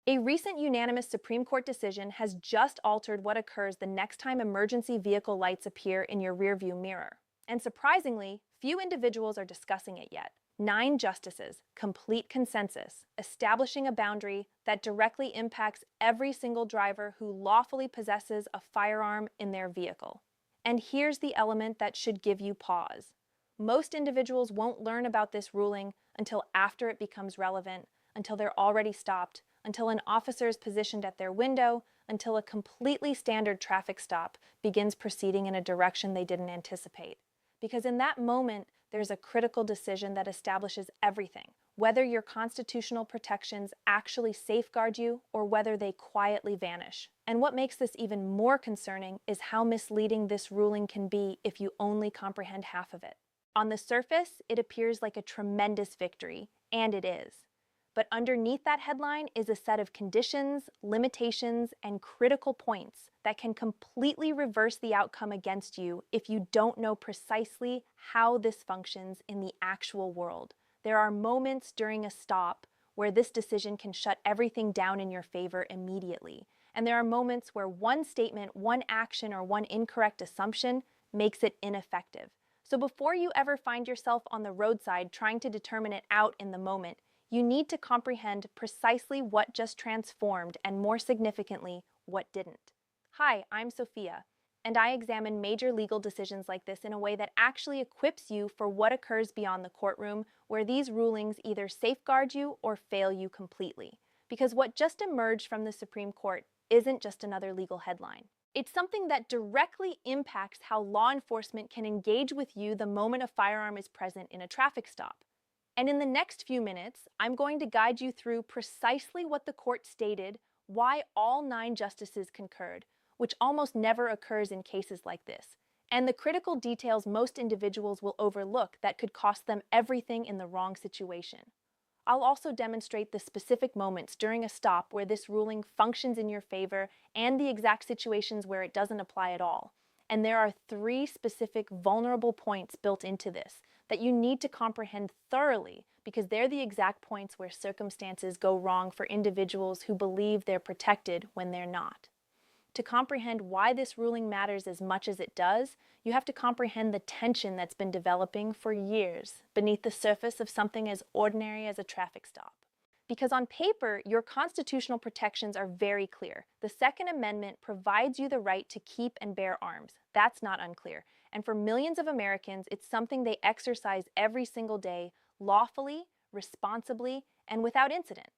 A recent unanimous Supreme Court decision has just altered what occurs the next time emergency vehicle lights appear in your rearview mirror. And surprisingly, few individuals are discussing it yet. 9 justices, complete consensus, establishing a boundary that directly impacts every single driver who lawfully possesses a firearm in their vehicle. And here's the element that should give you pause. Most individuals won't learn about this ruling until after it becomes relevant, until they're already stopped, until an officer is positioned at their window, until a completely standard traffic stop begins proceeding in a direction they didn't anticipate. Because in that moment, there's a critical decision that establishes everything, whether your constitutional protections actually safeguard you or whether they quietly vanish. And what makes this even more concerning is how misleading this ruling can be if you only comprehend half of it. On the surface, it appears like a tremendous victory, and it is. But underneath that headline is a set of conditions, limitations, and critical points that can completely reverse the outcome against you if you don't know precisely how this functions in the actual world. There are moments during a stop where this decision can shut everything down in your favor immediately. And there are moments where one statement, one action, or one incorrect assumption makes it ineffective. So before you ever find yourself on the roadside trying to determine it out in the moment, you need to comprehend precisely what just transformed and, more significantly, what didn't. Hi, I'm Sofia, and I examine major legal decisions like this in a way that actually equips you for what occurs beyond the courtroom, where these rulings either safeguard you or fail you completely. Because what just emerged from the Supreme Court isn't just another legal headline. It's something that directly impacts how law enforcement can engage with you the moment a firearm is present in a traffic stop. And in the next few minutes, I'm going to guide you through precisely what the court stated, why all 9 justices concurred, which almost never occurs in cases like this, and the critical details most individuals will overlook that could cost them everything in the wrong situation. I'll also demonstrate the specific moments during a stop where this ruling functions in your favor and the exact situations where it doesn't apply at all. And there are 3 specific vulnerable points built into this that you need to comprehend thoroughly because they're the exact points where circumstances go wrong for individuals who believe they're protected when they're not. To comprehend why this ruling matters as much as it does, you have to comprehend the tension that's been developing for years beneath the surface of something as ordinary as a traffic stop. Because on paper, your constitutional protections are very clear. The Second Amendment provides you the right to keep and bear arms. That's not unclear. And for millions of Americans, it's something they exercise every single day, lawfully, responsibly, and without incident.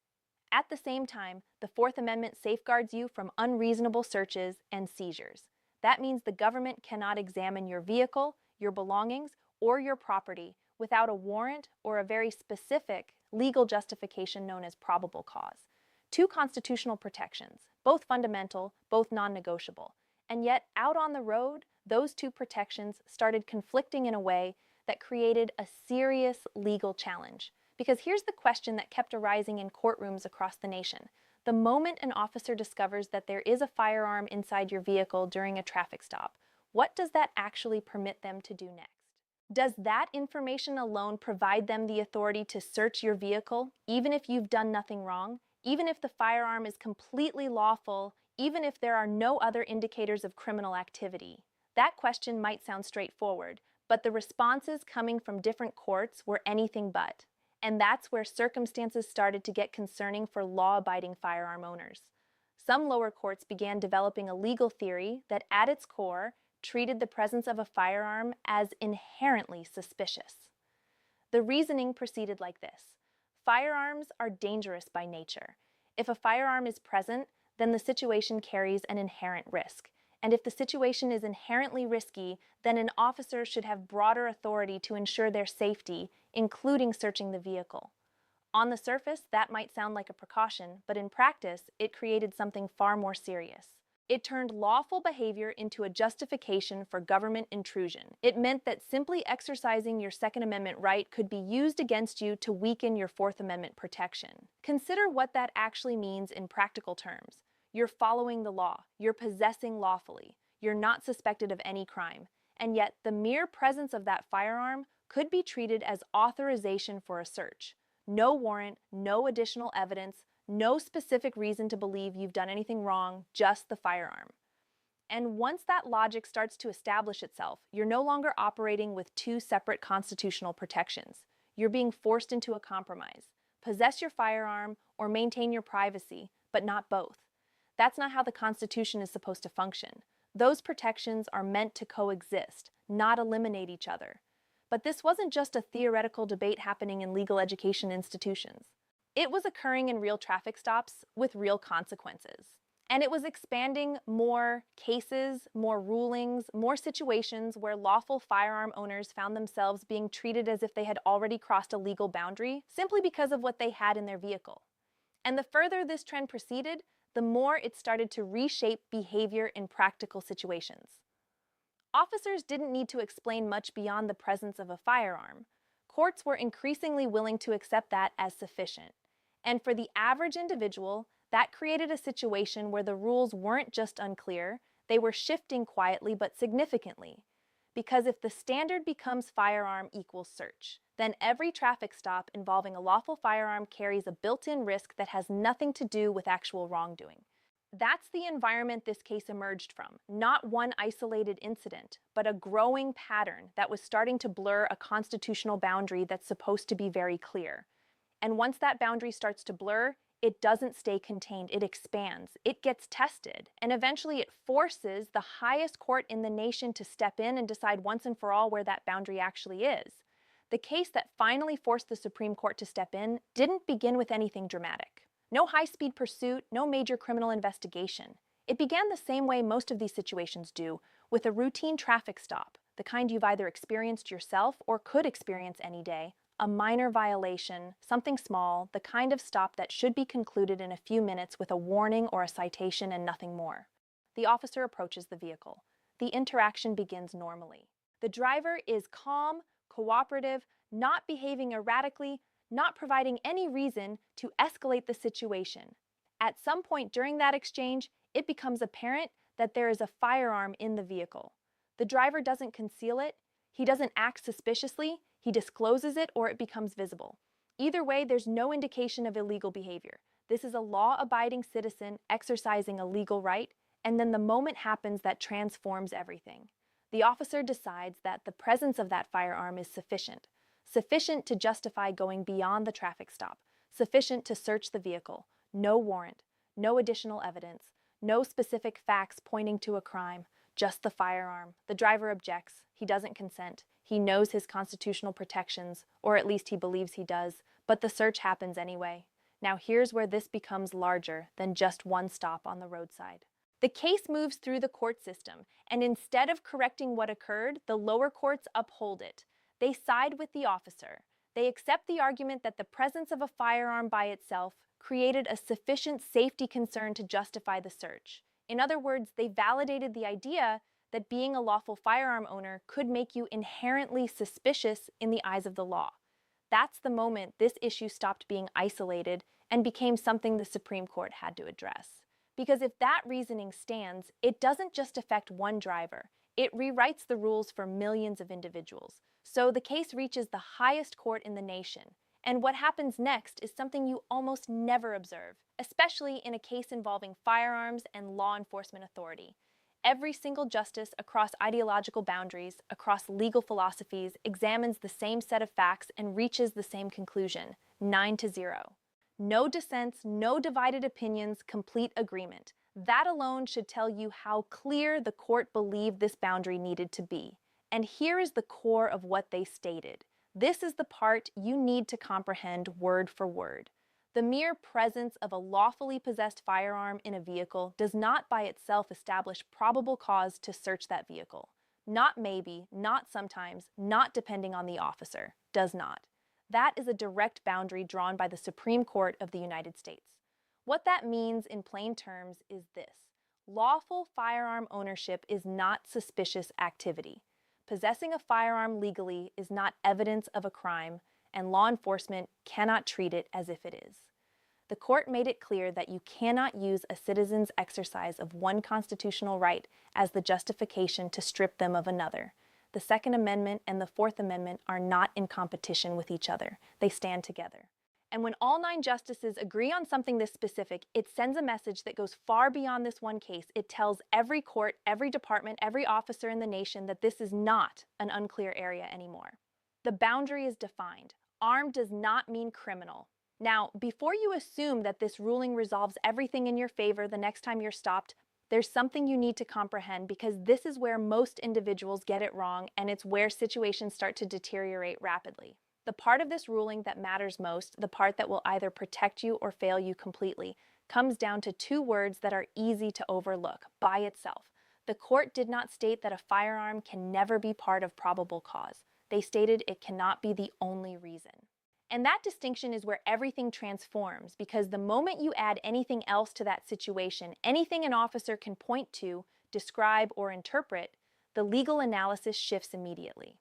At the same time, the Fourth Amendment safeguards you from unreasonable searches and seizures. That means the government cannot examine your vehicle, your belongings, or your property without a warrant or a very specific legal justification known as probable cause. 2 constitutional protections, both fundamental, both non-negotiable. And yet, out on the road, those 2 protections started conflicting in a way that created a serious legal challenge. Because here's the question that kept arising in courtrooms across the nation. The moment an officer discovers that there is a firearm inside your vehicle during a traffic stop, what does that actually permit them to do next? Does that information alone provide them the authority to search your vehicle, even if you've done nothing wrong, even if the firearm is completely lawful, even if there are no other indicators of criminal activity? That question might sound straightforward, but the responses coming from different courts were anything but. And that's where circumstances started to get concerning for law-abiding firearm owners. Some lower courts began developing a legal theory that, at its core, treated the presence of a firearm as inherently suspicious. The reasoning proceeded like this. Firearms are dangerous by nature. If a firearm is present, then the situation carries an inherent risk. And if the situation is inherently risky, then an officer should have broader authority to ensure their safety, including searching the vehicle. On the surface, that might sound like a precaution, but in practice, it created something far more serious. It turned lawful behavior into a justification for government intrusion. It meant that simply exercising your Second Amendment right could be used against you to weaken your Fourth Amendment protection. Consider what that actually means in practical terms. You're following the law, you're possessing lawfully, you're not suspected of any crime, and yet the mere presence of that firearm could be treated as authorization for a search. No warrant, no additional evidence, No specific reason to believe you've done anything wrong, just the firearm. And once that logic starts to establish itself, you're no longer operating with two separate constitutional protections. You're being forced into a compromise. Possess your firearm or maintain your privacy, but not both. That's not how the Constitution is supposed to function. Those protections are meant to coexist, not eliminate each other. But this wasn't just a theoretical debate happening in legal education institutions. It was occurring in real traffic stops with real consequences. And it was expanding more cases, more rulings, more situations where lawful firearm owners found themselves being treated as if they had already crossed a legal boundary simply because of what they had in their vehicle. And the further this trend proceeded, the more it started to reshape behavior in practical situations. Officers didn't need to explain much beyond the presence of a firearm. Courts were increasingly willing to accept that as sufficient. And for the average individual, that created a situation where the rules weren't just unclear, they were shifting quietly but significantly. Because if the standard becomes firearm equals search, then every traffic stop involving a lawful firearm carries a built-in risk that has nothing to do with actual wrongdoing. That's the environment this case emerged from, not one isolated incident, but a growing pattern that was starting to blur a constitutional boundary that's supposed to be very clear. And once that boundary starts to blur, it doesn't stay contained, it expands, it gets tested, and eventually it forces the highest court in the nation to step in and decide once and for all where that boundary actually is. The case that finally forced the Supreme Court to step in didn't begin with anything dramatic. No high-speed pursuit, no major criminal investigation. It began the same way most of these situations do, with a routine traffic stop, the kind you've either experienced yourself or could experience any day. A minor violation, something small, the kind of stop that should be concluded in a few minutes with a warning or a citation and nothing more. The officer approaches the vehicle. The interaction begins normally. The driver is calm, cooperative, not behaving erratically, not providing any reason to escalate the situation. At some point during that exchange, it becomes apparent that there is a firearm in the vehicle. The driver doesn't conceal it, he doesn't act suspiciously, he discloses it or it becomes visible. Either way, there's no indication of illegal behavior. This is a law-abiding citizen exercising a legal right, and then the moment happens that transforms everything. The officer decides that the presence of that firearm is sufficient to justify going beyond the traffic stop, sufficient to search the vehicle. No warrant, no additional evidence, no specific facts pointing to a crime, just the firearm. The driver objects. He doesn't consent. He knows his constitutional protections, or at least he believes he does, but the search happens anyway. Now here's where this becomes larger than just one stop on the roadside. The case moves through the court system, and instead of correcting what occurred, the lower courts uphold it. They side with the officer. They accept the argument that the presence of a firearm by itself created a sufficient safety concern to justify the search. In other words, they validated the idea that being a lawful firearm owner could make you inherently suspicious in the eyes of the law. That's the moment this issue stopped being isolated and became something the Supreme Court had to address. Because if that reasoning stands, it doesn't just affect one driver. It rewrites the rules for millions of individuals. So the case reaches the highest court in the nation. And what happens next is something you almost never observe, especially in a case involving firearms and law enforcement authority. Every single justice across ideological boundaries, across legal philosophies, examines the same set of facts and reaches the same conclusion, 9-0. No dissents, no divided opinions, complete agreement. That alone should tell you how clear the court believed this boundary needed to be. And here is the core of what they stated. This is the part you need to comprehend word for word. The mere presence of a lawfully possessed firearm in a vehicle does not by itself establish probable cause to search that vehicle. Not maybe, not sometimes, not depending on the officer. Does not. That is a direct boundary drawn by the Supreme Court of the United States. What that means in plain terms is this. Lawful firearm ownership is not suspicious activity. Possessing a firearm legally is not evidence of a crime, and law enforcement cannot treat it as if it is. The court made it clear that you cannot use a citizen's exercise of one constitutional right as the justification to strip them of another. The Second Amendment and the Fourth Amendment are not in competition with each other. They stand together. And when all 9 justices agree on something this specific, it sends a message that goes far beyond this one case. It tells every court, every department, every officer in the nation that this is not an unclear area anymore. The boundary is defined. Armed does not mean criminal. Now, before you assume that this ruling resolves everything in your favor the next time you're stopped, there's something you need to comprehend, because this is where most individuals get it wrong, and it's where situations start to deteriorate rapidly. The part of this ruling that matters most, the part that will either protect you or fail you completely, comes down to 2 words that are easy to overlook by itself. The court did not state that a firearm can never be part of probable cause. They stated it cannot be the only reason. And that distinction is where everything transforms, because the moment you add anything else to that situation, anything an officer can point to, describe, or interpret, the legal analysis shifts immediately.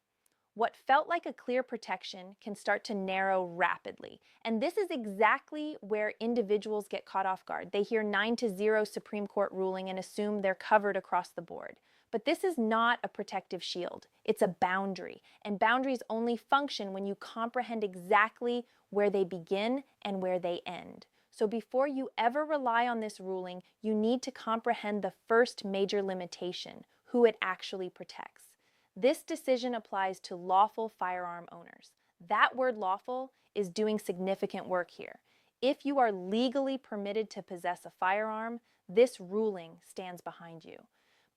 What felt like a clear protection can start to narrow rapidly. And this is exactly where individuals get caught off guard. They hear 9-0 Supreme Court ruling and assume they're covered across the board. But this is not a protective shield. It's a boundary. And boundaries only function when you comprehend exactly where they begin and where they end. So before you ever rely on this ruling, you need to comprehend the first major limitation, who it actually protects. This decision applies to lawful firearm owners. That word lawful is doing significant work here. If you are legally permitted to possess a firearm, this ruling stands behind you.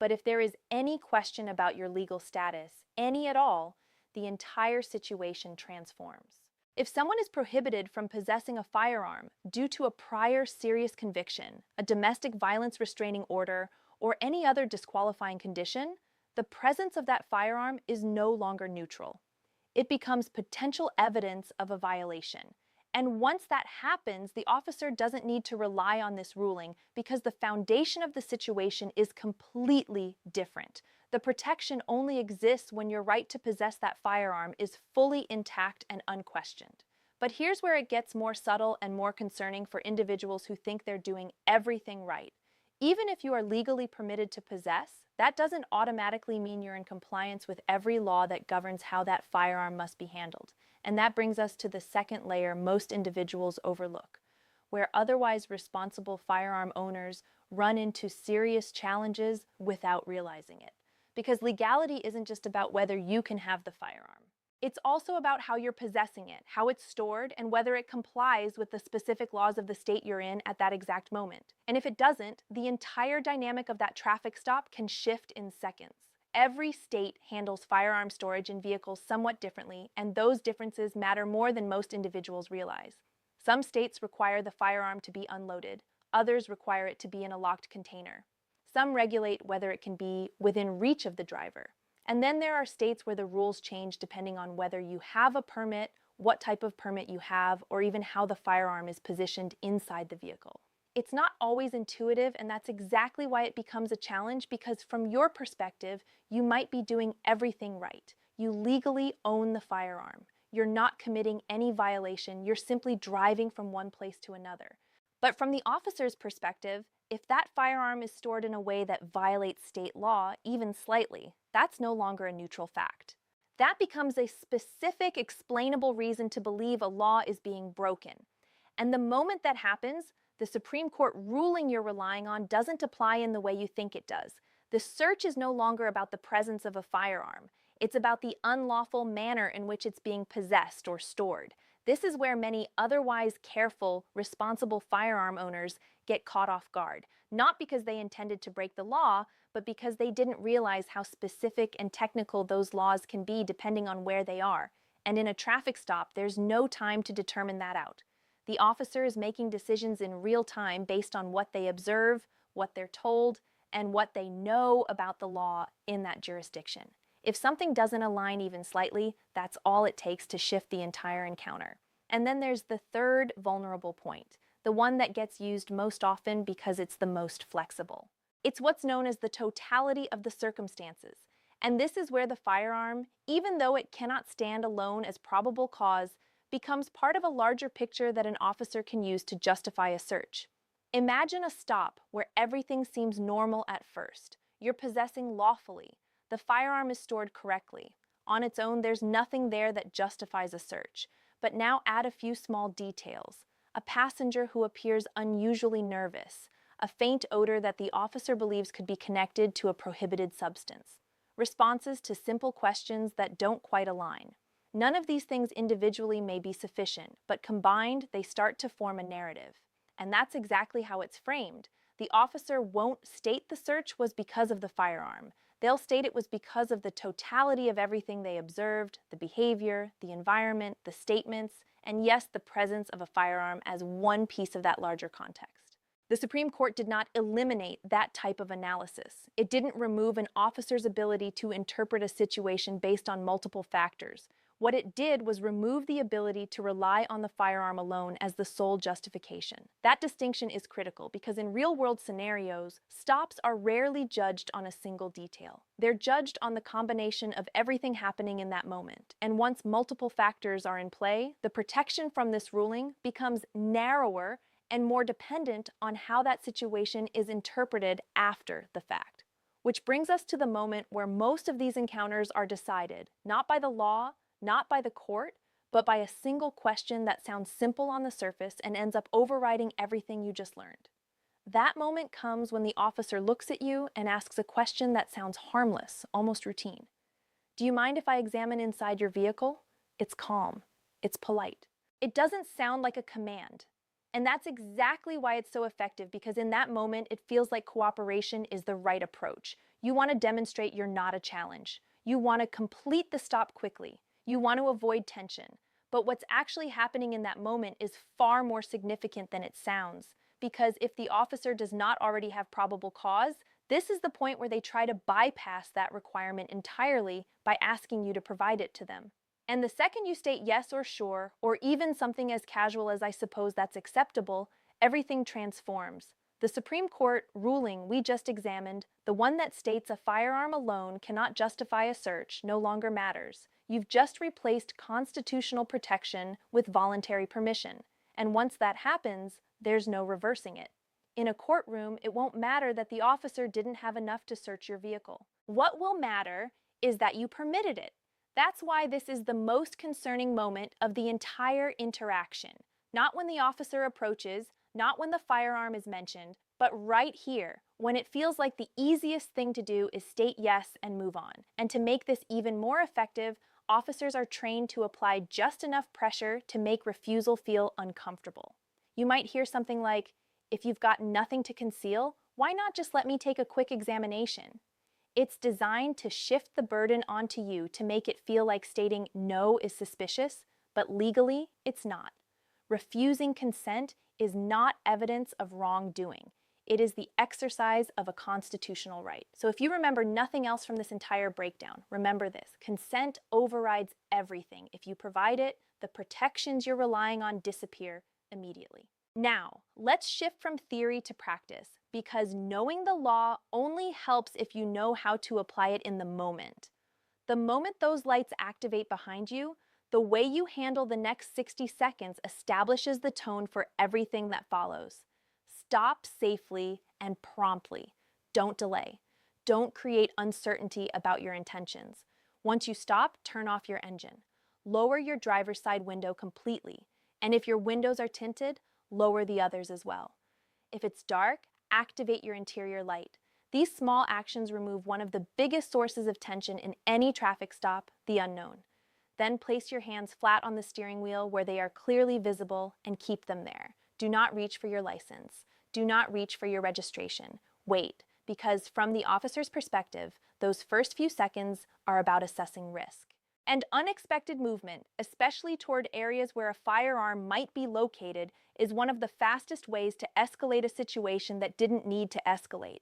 But if there is any question about your legal status, any at all, the entire situation transforms. If someone is prohibited from possessing a firearm due to a prior serious conviction, a domestic violence restraining order, or any other disqualifying condition, the presence of that firearm is no longer neutral. It becomes potential evidence of a violation. And once that happens, the officer doesn't need to rely on this ruling, because the foundation of the situation is completely different. The protection only exists when your right to possess that firearm is fully intact and unquestioned. But here's where it gets more subtle and more concerning for individuals who think they're doing everything right. Even if you are legally permitted to possess, that doesn't automatically mean you're in compliance with every law that governs how that firearm must be handled. And that brings us to the second layer most individuals overlook, where otherwise responsible firearm owners run into serious challenges without realizing it. Because legality isn't just about whether you can have the firearm. It's also about how you're possessing it, how it's stored, and whether it complies with the specific laws of the state you're in at that exact moment. And if it doesn't, the entire dynamic of that traffic stop can shift in seconds. Every state handles firearm storage in vehicles somewhat differently, and those differences matter more than most individuals realize. Some states require the firearm to be unloaded. Others require it to be in a locked container. Some regulate whether it can be within reach of the driver. And then there are states where the rules change depending on whether you have a permit, what type of permit you have, or even how the firearm is positioned inside the vehicle. It's not always intuitive, and that's exactly why it becomes a challenge, because from your perspective, you might be doing everything right. You legally own the firearm. You're not committing any violation. You're simply driving from one place to another. But from the officer's perspective, if that firearm is stored in a way that violates state law, even slightly, that's no longer a neutral fact. That becomes a specific, explainable reason to believe a law is being broken. And the moment that happens, the Supreme Court ruling you're relying on doesn't apply in the way you think it does. The search is no longer about the presence of a firearm. It's about the unlawful manner in which it's being possessed or stored. This is where many otherwise careful, responsible firearm owners get caught off guard, not because they intended to break the law, but because they didn't realize how specific and technical those laws can be depending on where they are. And in a traffic stop, there's no time to determine that out. The officer is making decisions in real time based on what they observe, what they're told, and what they know about the law in that jurisdiction. If something doesn't align even slightly, that's all it takes to shift the entire encounter. And then there's the third vulnerable point, the one that gets used most often because it's the most flexible. It's what's known as the totality of the circumstances. And this is where the firearm, even though it cannot stand alone as probable cause, becomes part of a larger picture that an officer can use to justify a search. Imagine a stop where everything seems normal at first. You're possessing lawfully. The firearm is stored correctly. On its own, there's nothing there that justifies a search. but now add a few small details. A passenger who appears unusually nervous, a faint odor that the officer believes could be connected to a prohibited substance, responses to simple questions that don't quite align. None of these things individually may be sufficient, but combined, they start to form a narrative. And that's exactly how it's framed. The officer won't state the search was because of the firearm. They'll state it was because of the totality of everything they observed, the behavior, the environment, the statements, and yes, the presence of a firearm as one piece of that larger context. The Supreme Court did not eliminate that type of analysis. It didn't remove an officer's ability to interpret a situation based on multiple factors. What it did was remove the ability to rely on the firearm alone as the sole justification. That distinction is critical because in real-world scenarios, stops are rarely judged on a single detail. They're judged on the combination of everything happening in that moment. And once multiple factors are in play, the protection from this ruling becomes narrower and more dependent on how that situation is interpreted after the fact. Which brings us to the moment where most of these encounters are decided, not by the law, not by the court, but by a single question that sounds simple on the surface and ends up overriding everything you just learned. That moment comes when the officer looks at you and asks a question that sounds harmless, almost routine. Do you mind if I examine inside your vehicle? It's calm. It's polite. It doesn't sound like a command. And that's exactly why it's so effective, because in that moment, it feels like cooperation is the right approach. You want to demonstrate you're not a challenge. You want to complete the stop quickly. You want to avoid tension. But what's actually happening in that moment is far more significant than it sounds, because if the officer does not already have probable cause, this is the point where they try to bypass that requirement entirely by asking you to provide it to them. And the second you state yes or sure, or even something as casual as I suppose that's acceptable, everything transforms. The Supreme Court ruling we just examined, the one that states a firearm alone cannot justify a search, no longer matters. You've just replaced constitutional protection with voluntary permission. And once that happens, there's no reversing it. In a courtroom, it won't matter that the officer didn't have enough to search your vehicle. What will matter is that you permitted it. That's why this is the most concerning moment of the entire interaction. Not when the officer approaches, not when the firearm is mentioned, but right here, when it feels like the easiest thing to do is state yes and move on. And to make this even more effective, officers are trained to apply just enough pressure to make refusal feel uncomfortable. You might hear something like, if you've got nothing to conceal, why not just let me take a quick examination? It's designed to shift the burden onto you to make it feel like stating no is suspicious, but legally, it's not. Refusing consent is not evidence of wrongdoing. It is the exercise of a constitutional right. So if you remember nothing else from this entire breakdown, remember this: consent overrides everything. If you provide it, the protections you're relying on disappear immediately. Now, let's shift from theory to practice, because knowing the law only helps if you know how to apply it in the moment. The moment those lights activate behind you, the way you handle the next 60 seconds establishes the tone for everything that follows. Stop safely and promptly. Don't delay. Don't create uncertainty about your intentions. Once you stop, turn off your engine. Lower your driver's side window completely. And if your windows are tinted, lower the others as well. If it's dark, activate your interior light. These small actions remove one of the biggest sources of tension in any traffic stop, the unknown. Then place your hands flat on the steering wheel where they are clearly visible and keep them there. Do not reach for your license. Do not reach for your registration. Wait, because from the officer's perspective, those first few seconds are about assessing risk. And unexpected movement, especially toward areas where a firearm might be located, is one of the fastest ways to escalate a situation that didn't need to escalate.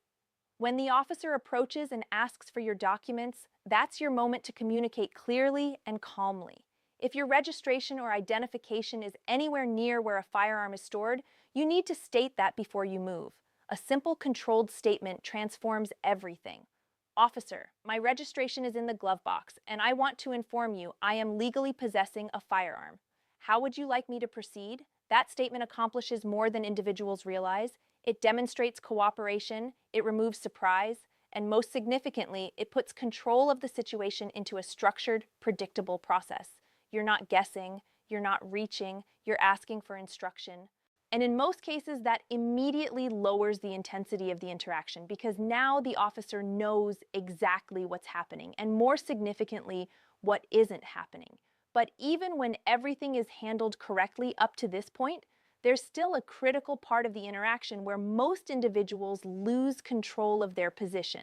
When the officer approaches and asks for your documents, that's your moment to communicate clearly and calmly. If your registration or identification is anywhere near where a firearm is stored, you need to state that before you move. A simple, controlled statement transforms everything. Officer, my registration is in the glove box, and I want to inform you I am legally possessing a firearm. How would you like me to proceed? That statement accomplishes more than individuals realize. It demonstrates cooperation, it removes surprise, and most significantly, it puts control of the situation into a structured, predictable process. You're not guessing, you're not reaching, you're asking for instruction. And in most cases, that immediately lowers the intensity of the interaction because now the officer knows exactly what's happening and, more significantly, what isn't happening. But even when everything is handled correctly up to this point, there's still a critical part of the interaction where most individuals lose control of their position.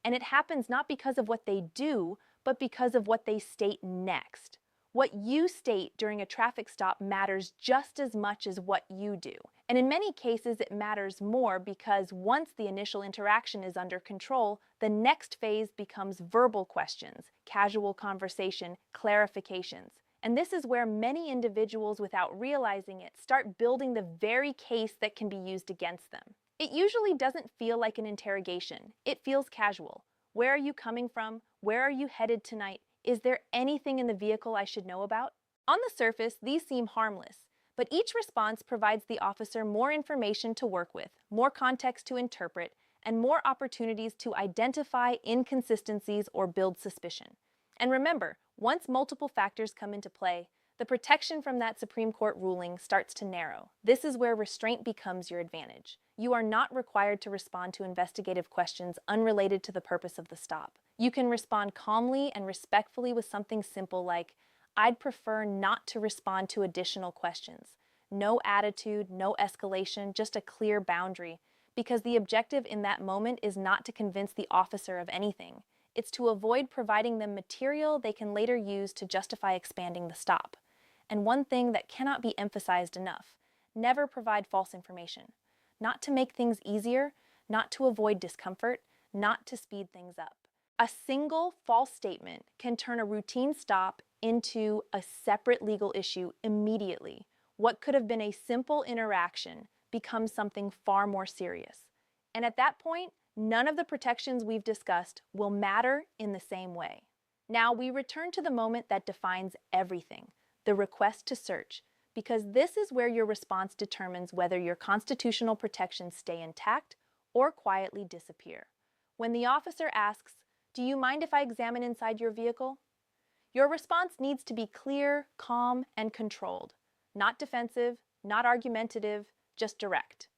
And it happens not because of what they do, but because of what they state next. What you state during a traffic stop matters just as much as what you do. And in many cases, it matters more because once the initial interaction is under control, the next phase becomes verbal questions, casual conversation, clarifications. And this is where many individuals, without realizing it, start building the very case that can be used against them. It usually doesn't feel like an interrogation. It feels casual. Where are you coming from? Where are you headed tonight? Is there anything in the vehicle I should know about? On the surface, these seem harmless, but each response provides the officer more information to work with, more context to interpret, and more opportunities to identify inconsistencies or build suspicion. And remember, once multiple factors come into play, the protection from that Supreme Court ruling starts to narrow. This is where restraint becomes your advantage. You are not required to respond to investigative questions unrelated to the purpose of the stop. You can respond calmly and respectfully with something simple like, "I'd prefer not to respond to additional questions." No attitude, no escalation, just a clear boundary, because the objective in that moment is not to convince the officer of anything. It's to avoid providing them material they can later use to justify expanding the stop. And one thing that cannot be emphasized enough, never provide false information. Not to make things easier, not to avoid discomfort, not to speed things up. A single false statement can turn a routine stop into a separate legal issue immediately. What could have been a simple interaction becomes something far more serious. And at that point, none of the protections we've discussed will matter in the same way. Now we return to the moment that defines everything, the request to search, because this is where your response determines whether your constitutional protections stay intact or quietly disappear. When the officer asks, "Do you mind if I examine inside your vehicle?" your response needs to be clear, calm, and controlled. Not defensive, not argumentative, just direct.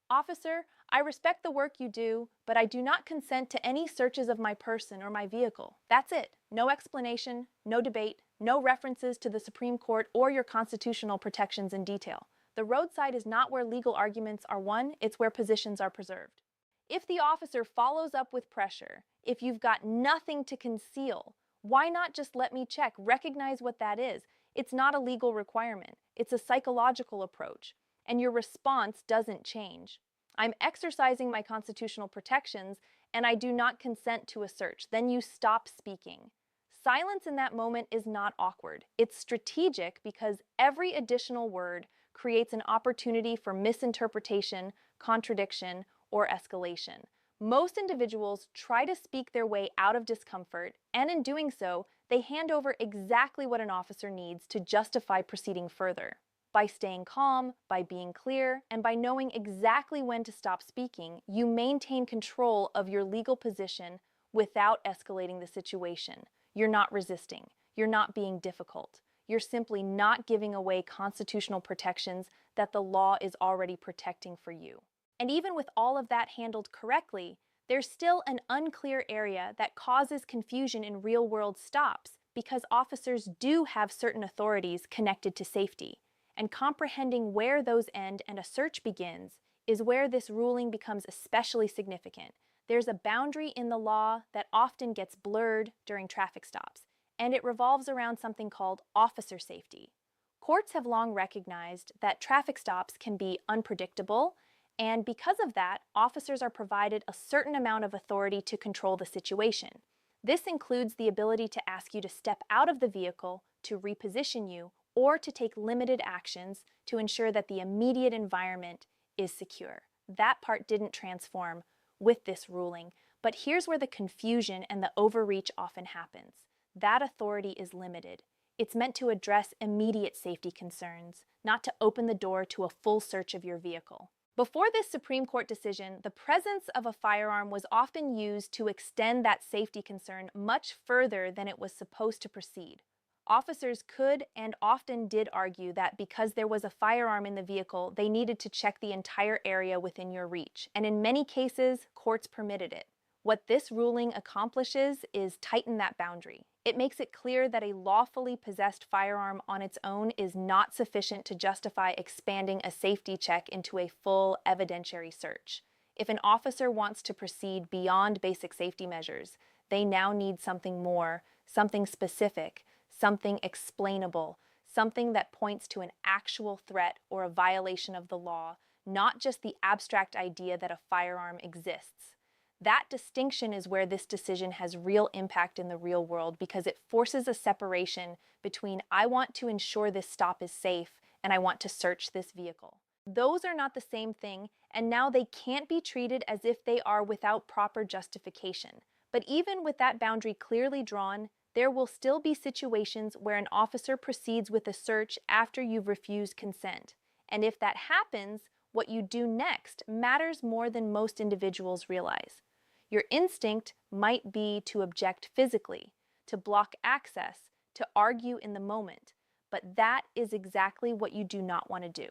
"Officer, I respect the work you do, but I do not consent to any searches of my person or my vehicle." That's it. No explanation, no debate, no references to the Supreme Court or your constitutional protections in detail. The roadside is not where legal arguments are won, it's where positions are preserved. If the officer follows up with pressure, if you've got nothing to conceal, why not just let me check? Recognize what that is. It's not a legal requirement. It's a psychological approach. And your response doesn't change. "I'm exercising my constitutional protections, and I do not consent to a search." Then you stop speaking. Silence in that moment is not awkward. It's strategic because every additional word creates an opportunity for misinterpretation, contradiction, or escalation. Most individuals try to speak their way out of discomfort, and in doing so, they hand over exactly what an officer needs to justify proceeding further. By staying calm, by being clear, and by knowing exactly when to stop speaking, you maintain control of your legal position without escalating the situation. You're not resisting. You're not being difficult. You're simply not giving away constitutional protections that the law is already protecting for you. And even with all of that handled correctly, there's still an unclear area that causes confusion in real-world stops because officers do have certain authorities connected to safety. And comprehending where those end and a search begins is where this ruling becomes especially significant. There's a boundary in the law that often gets blurred during traffic stops, and it revolves around something called officer safety. Courts have long recognized that traffic stops can be unpredictable, and because of that, officers are provided a certain amount of authority to control the situation. This includes the ability to ask you to step out of the vehicle, to reposition you, or to take limited actions to ensure that the immediate environment is secure. That part didn't transform with this ruling, but here's where the confusion and the overreach often happens. That authority is limited. It's meant to address immediate safety concerns, not to open the door to a full search of your vehicle. Before this Supreme Court decision, the presence of a firearm was often used to extend that safety concern much further than it was supposed to proceed. Officers could and often did argue that because there was a firearm in the vehicle, they needed to check the entire area within your reach, and in many cases, courts permitted it. What this ruling accomplishes is tighten that boundary. It makes it clear that a lawfully possessed firearm on its own is not sufficient to justify expanding a safety check into a full evidentiary search. If an officer wants to proceed beyond basic safety measures, they now need something more, something specific, something explainable, something that points to an actual threat or a violation of the law, not just the abstract idea that a firearm exists. That distinction is where this decision has real impact in the real world because it forces a separation between I want to ensure this stop is safe and I want to search this vehicle. Those are not the same thing, and now they can't be treated as if they are without proper justification. But even with that boundary clearly drawn, there will still be situations where an officer proceeds with a search after you've refused consent. And if that happens, what you do next matters more than most individuals realize. Your instinct might be to object physically, to block access, to argue in the moment, but that is exactly what you do not want to do.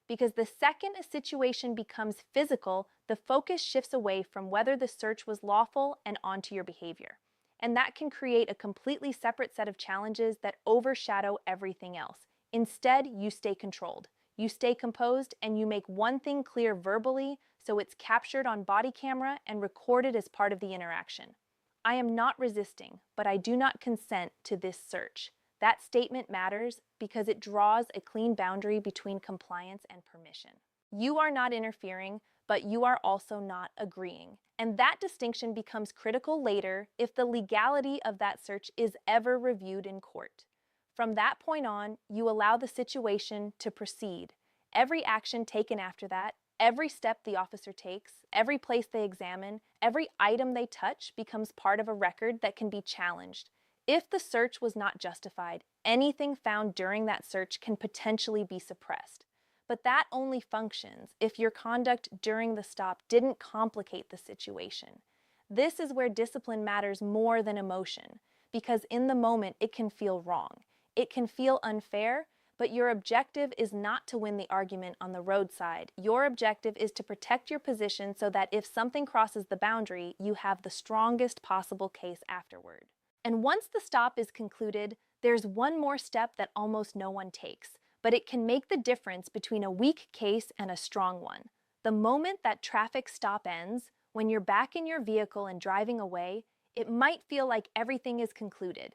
Because the second a situation becomes physical, the focus shifts away from whether the search was lawful and onto your behavior. And that can create a completely separate set of challenges that overshadow everything else. Instead, you stay controlled, you stay composed, and you make one thing clear verbally so it's captured on body camera and recorded as part of the interaction. I am not resisting, but I do not consent to this search. That statement matters because it draws a clean boundary between compliance and permission. You are not interfering, but you are also not agreeing. And that distinction becomes critical later if the legality of that search is ever reviewed in court. From that point on, you allow the situation to proceed. Every action taken after that, every step the officer takes, every place they examine, every item they touch becomes part of a record that can be challenged. If the search was not justified, anything found during that search can potentially be suppressed. But that only functions if your conduct during the stop didn't complicate the situation. This is where discipline matters more than emotion, because in the moment it can feel wrong. It can feel unfair, but your objective is not to win the argument on the roadside. Your objective is to protect your position so that if something crosses the boundary, you have the strongest possible case afterward. And once the stop is concluded, there's one more step that almost no one takes, but it can make the difference between a weak case and a strong one. The moment that traffic stop ends, when you're back in your vehicle and driving away, it might feel like everything is concluded.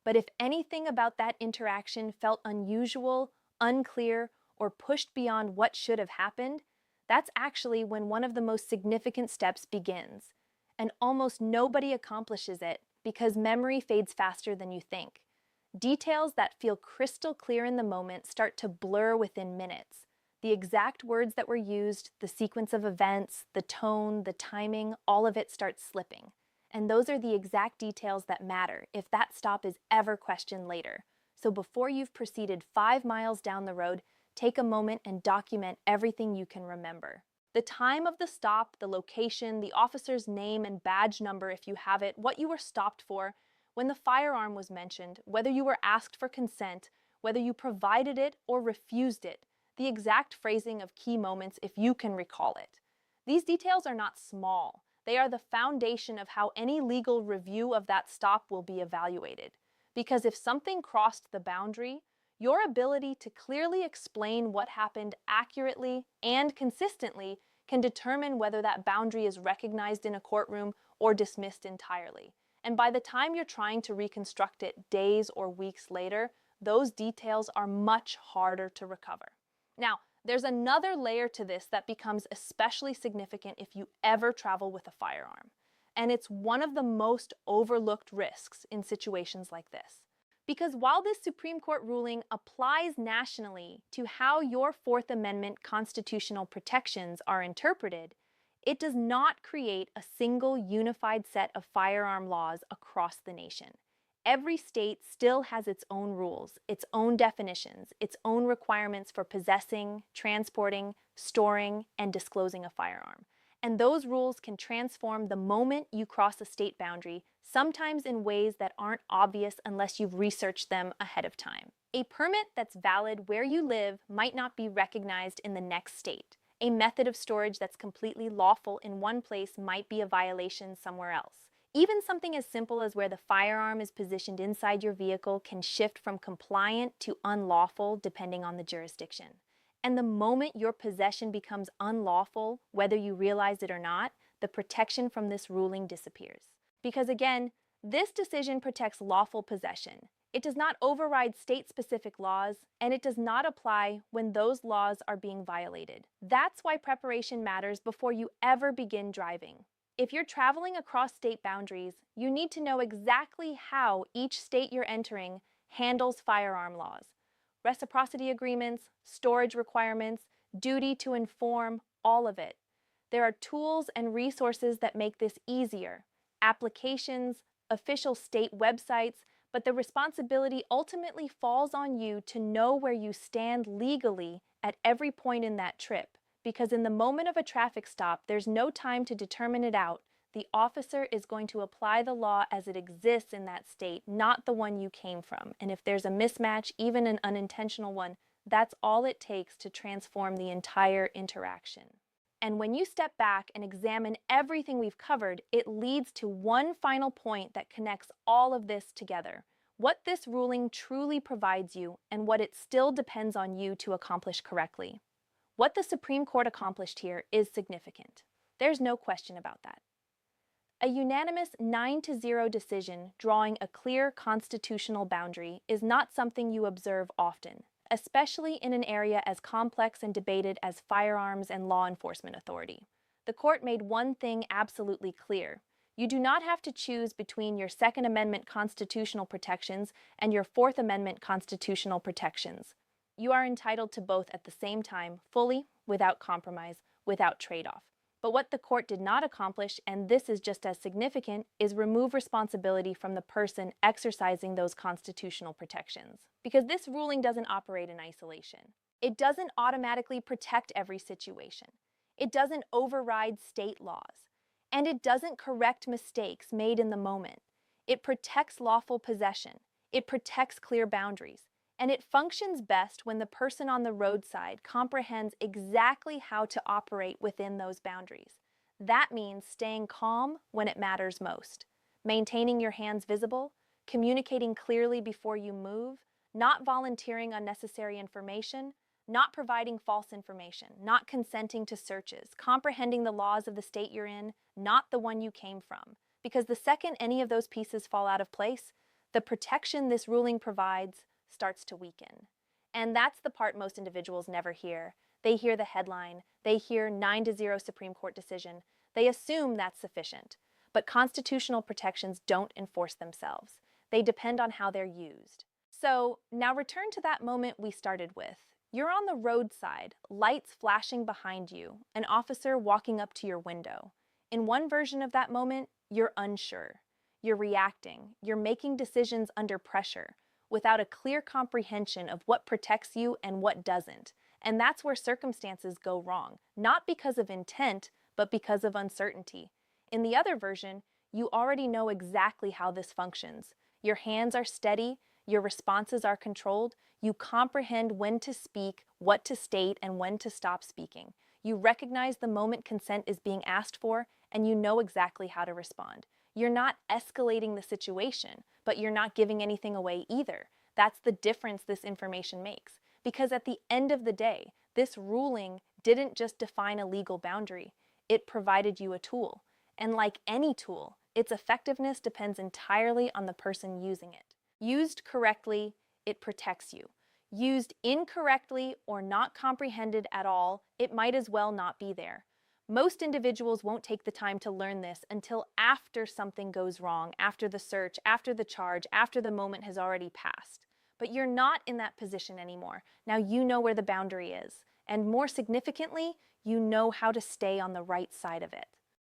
But if anything about that interaction felt unusual, unclear, or pushed beyond what should have happened, that's actually when one of the most significant steps begins. And almost nobody accomplishes it because memory fades faster than you think. Details that feel crystal clear in the moment start to blur within minutes. The exact words that were used, the sequence of events, the tone, the timing, all of it starts slipping. And those are the exact details that matter if that stop is ever questioned later. So before you've proceeded 5 miles down the road, take a moment and document everything you can remember. The time of the stop, the location, the officer's name and badge number if you have it, what you were stopped for, when the firearm was mentioned, whether you were asked for consent, whether you provided it or refused it, the exact phrasing of key moments if you can recall it. These details are not small. They are the foundation of how any legal review of that stop will be evaluated. Because if something crossed the boundary, your ability to clearly explain what happened accurately and consistently can determine whether that boundary is recognized in a courtroom or dismissed entirely. And by the time you're trying to reconstruct it days or weeks later, those details are much harder to recover. Now, there's another layer to this that becomes especially significant if you ever travel with a firearm. And it's one of the most overlooked risks in situations like this. Because while this Supreme Court ruling applies nationally to how your Fourth Amendment constitutional protections are interpreted, it does not create a single unified set of firearm laws across the nation. Every state still has its own rules, its own definitions, its own requirements for possessing, transporting, storing, and disclosing a firearm. And those rules can transform the moment you cross a state boundary, sometimes in ways that aren't obvious unless you've researched them ahead of time. A permit that's valid where you live might not be recognized in the next state. A method of storage that's completely lawful in one place might be a violation somewhere else. Even something as simple as where the firearm is positioned inside your vehicle can shift from compliant to unlawful depending on the jurisdiction. And the moment your possession becomes unlawful, whether you realize it or not, the protection from this ruling disappears. Because again, this decision protects lawful possession. It does not override state-specific laws, and it does not apply when those laws are being violated. That's why preparation matters before you ever begin driving. If you're traveling across state boundaries, you need to know exactly how each state you're entering handles firearm laws. Reciprocity agreements, storage requirements, duty to inform, all of it. There are tools and resources that make this easier. Applications, official state websites, but the responsibility ultimately falls on you to know where you stand legally at every point in that trip. Because in the moment of a traffic stop, there's no time to determine it out. The officer is going to apply the law as it exists in that state, not the one you came from. And if there's a mismatch, even an unintentional one, that's all it takes to transform the entire interaction. And when you step back and examine everything we've covered, it leads to one final point that connects all of this together. What this ruling truly provides you and what it still depends on you to accomplish correctly. What the Supreme Court accomplished here is significant. There's no question about that. A unanimous 9-0 decision drawing a clear constitutional boundary is not something you observe often, especially in an area as complex and debated as firearms and law enforcement authority. The court made one thing absolutely clear. You do not have to choose between your Second Amendment constitutional protections and your Fourth Amendment constitutional protections. You are entitled to both at the same time, fully, without compromise, without trade-off. But what the court did not accomplish, and this is just as significant, is remove responsibility from the person exercising those constitutional protections. Because this ruling doesn't operate in isolation. It doesn't automatically protect every situation. It doesn't override state laws. And it doesn't correct mistakes made in the moment. It protects lawful possession. It protects clear boundaries. And it functions best when the person on the roadside comprehends exactly how to operate within those boundaries. That means staying calm when it matters most, maintaining your hands visible, communicating clearly before you move, not volunteering unnecessary information, not providing false information, not consenting to searches, comprehending the laws of the state you're in, not the one you came from. Because the second any of those pieces fall out of place, the protection this ruling provides starts to weaken. And that's the part most individuals never hear. They hear the headline, they hear 9-0 Supreme Court decision, they assume that's sufficient. But constitutional protections don't enforce themselves. They depend on how they're used. So now return to that moment we started with. You're on the roadside, lights flashing behind you, an officer walking up to your window. In one version of that moment, you're unsure. You're reacting. You're making decisions under pressure, without a clear comprehension of what protects you and what doesn't. And that's where circumstances go wrong, not because of intent, but because of uncertainty. In the other version, you already know exactly how this functions. Your hands are steady, your responses are controlled, you comprehend when to speak, what to state, and when to stop speaking. You recognize the moment consent is being asked for, and you know exactly how to respond. You're not escalating the situation, but you're not giving anything away either. That's the difference this information makes. Because at the end of the day, this ruling didn't just define a legal boundary, it provided you a tool. And like any tool, its effectiveness depends entirely on the person using it. Used correctly, it protects you. Used incorrectly or not comprehended at all, it might as well not be there. Most individuals won't take the time to learn this until after something goes wrong, after the search, after the charge, after the moment has already passed. But you're not in that position anymore. Now you know where the boundary is. And more significantly, you know how to stay on the right side of it.